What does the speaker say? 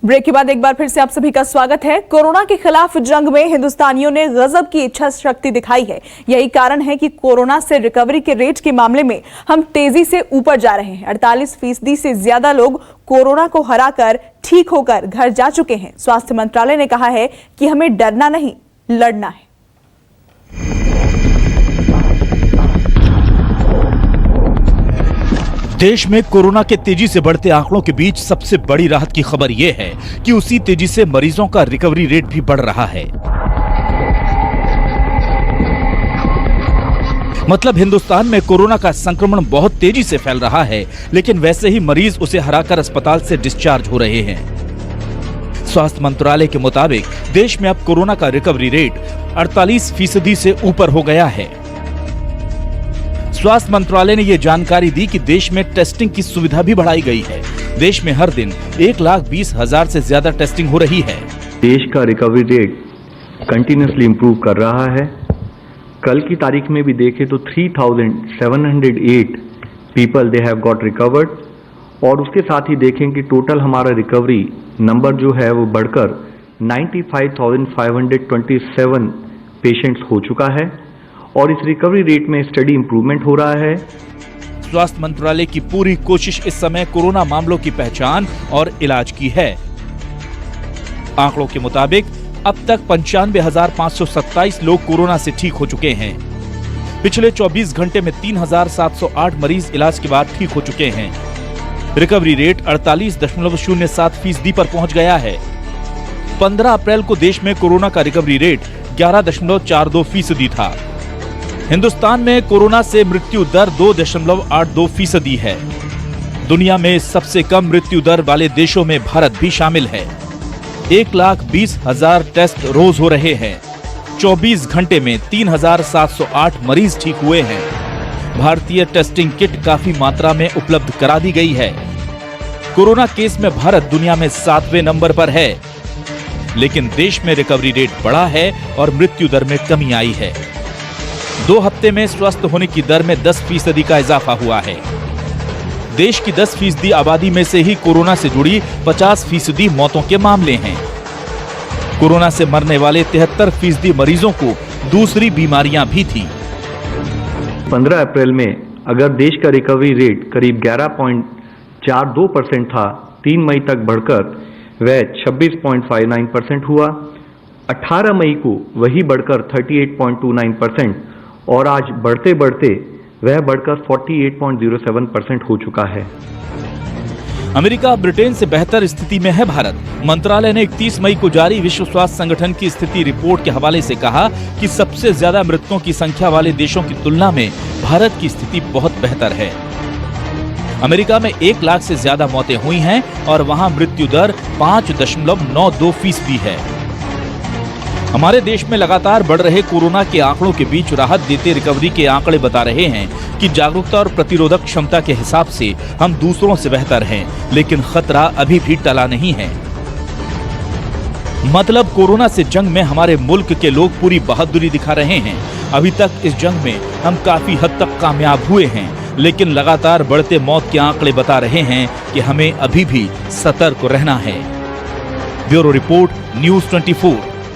Break के बाद एक बार फिर से आप सभी का स्वागत है। कोरोना के खिलाफ जंग में हिंदुस्तानियों ने गजब की इच्छा शक्ति दिखाई है। यही कारण है कि कोरोना से रिकवरी के रेट के मामले में हम तेजी से ऊपर जा रहे हैं। 48% से ज्यादा लोग कोरोना को हराकर ठीक होकर घर जा चुके हैं। स्वास्थ्य मंत्रालय ने कहा है कि हमें डरना नहीं, लड़ना है। देश में कोरोना के तेजी से बढ़ते आंकड़ों के बीच सबसे बड़ी राहत की खबर यह है कि उसी तेजी से मरीजों का रिकवरी रेट भी बढ़ रहा है। मतलब हिंदुस्तान में कोरोना का संक्रमण बहुत तेजी से फैल रहा है, लेकिन वैसे ही मरीज उसे हराकर अस्पताल से डिस्चार्ज हो रहे हैं। स्वास्थ्य मंत्रालय के मुताबिक देश में अब कोरोना का रिकवरी रेट 48% से ऊपर हो गया है। स्वास्थ्य मंत्रालय ने यह जानकारी दी कि देश में टेस्टिंग की सुविधा भी बढ़ाई गई है। देश में हर दिन 1,20,000 से ज्यादा टेस्टिंग हो रही है। देश का रिकवरी रेट कंटिन्यूसली इंप्रूव कर रहा है। कल की तारीख में भी देखें तो 3,708 people they have got recovered, और उसके साथ ही देखें कि टोटल हमारा रिकवरी नंबर जो है वो बढ़कर 95,527 पेशेंट्स हो चुका है, और इस रिकवरी रेट में स्टडी इंप्रूवमेंट हो रहा है। स्वास्थ्य मंत्रालय की पूरी कोशिश इस समय कोरोना मामलों की पहचान और इलाज की है। आंकड़ों के मुताबिक अब तक 95,527 लोग कोरोना से ठीक हो चुके हैं। पिछले 24 घंटे में 3,708 मरीज इलाज के बाद ठीक हो चुके हैं। रिकवरी रेट 48.07% पर पहुंच गया है। 15 अप्रैल को देश में कोरोना का रिकवरी रेट 11.42% था। हिंदुस्तान में कोरोना से मृत्यु दर 2.82% है। दुनिया में सबसे कम मृत्यु दर वाले देशों में भारत भी शामिल है। 1,20,000 टेस्ट रोज हो रहे हैं। 24 घंटे में 3,708 मरीज ठीक हुए हैं। भारतीय टेस्टिंग किट काफी मात्रा में उपलब्ध करा दी गई है। कोरोना केस में भारत दुनिया में 7वें नंबर पर है, लेकिन देश में रिकवरी रेट बढ़ा है और मृत्यु दर में कमी आई है। 2 हफ्ते में स्वस्थ होने की दर में 10% का इजाफा हुआ है। देश की 10% आबादी में से ही कोरोना से जुड़ी 50% मौतों के मामले हैं। कोरोना से मरने वाले 73% मरीजों को दूसरी बीमारियां भी थी। 15 अप्रैल में अगर देश का रिकवरी रेट करीब 11.42% था, 3 मई तक बढ़कर वह 26.59% हुआ। 18 मई को वही बढ़कर 38.29% और आज बढ़ते बढ़ते वह बढ़कर 48.07% हो चुका है। अमेरिका ब्रिटेन से बेहतर स्थिति में है भारत। मंत्रालय ने 31 मई को जारी विश्व स्वास्थ्य संगठन की स्थिति रिपोर्ट के हवाले से कहा कि सबसे ज्यादा मृतकों की संख्या वाले देशों की तुलना में भारत की स्थिति बहुत बेहतर है। अमेरिका में 1 लाख से ज्यादा मौतें हुई हैं और वहां मृत्यु दर 5.92% है। हमारे देश में लगातार बढ़ रहे कोरोना के आंकड़ों के बीच राहत देते रिकवरी के आंकड़े बता रहे हैं कि जागरूकता और प्रतिरोधक क्षमता के हिसाब से हम दूसरों से बेहतर हैं, लेकिन खतरा अभी भी टला नहीं है। मतलब कोरोना से जंग में हमारे मुल्क के लोग पूरी बहादुरी दिखा रहे हैं। अभी तक इस जंग में हम काफी हद तक कामयाब हुए हैं, लेकिन लगातार बढ़ते मौत के आंकड़े बता रहे हैं कि हमें अभी भी सतर्क रहना है। Bureau report, news 24।